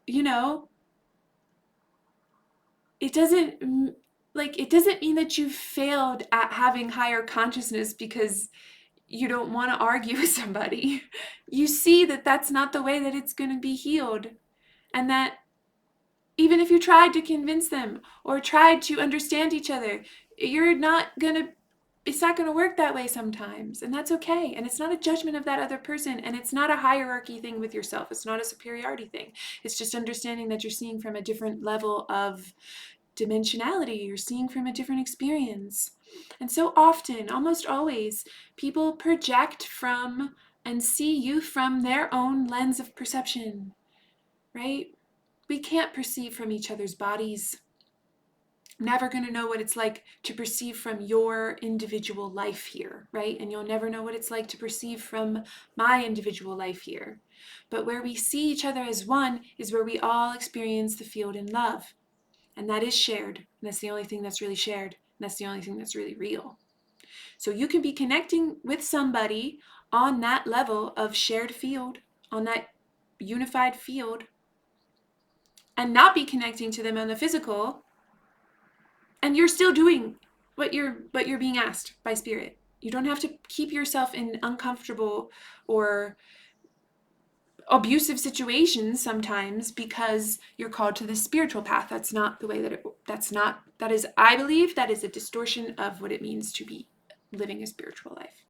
you know, it doesn't it doesn't mean that you've failed at having higher consciousness because you don't want to argue with somebody. You see that that's not the way that it's going to be healed, and that even if you tried to convince them or tried to understand each other, you're not going to it's not going to work that way sometimes, and that's okay. And it's not a judgment of that other person, and it's not a hierarchy thing with yourself. It's not a superiority thing. It's just understanding that you're seeing from a different level of dimensionality. You're seeing from a different experience. And so often, almost always, people project from and see you from their own lens of perception, right? We can't perceive from each other's bodies. I'm never going to know what it's like to perceive from your individual life here, right? And you'll never know what it's like to perceive from my individual life here. But where we see each other as one is where we all experience the field in love. And that is shared. And that's the only thing that's really shared. And that's the only thing that's really real. So you can be connecting with somebody on that level of shared field, on that unified field, and not be connecting to them on the physical, and you're still doing what you're being asked by spirit. You don't have to keep yourself in uncomfortable or abusive situations sometimes because you're called to the spiritual path. That's not the way that is, I believe, that is a distortion of what it means to be living a spiritual life.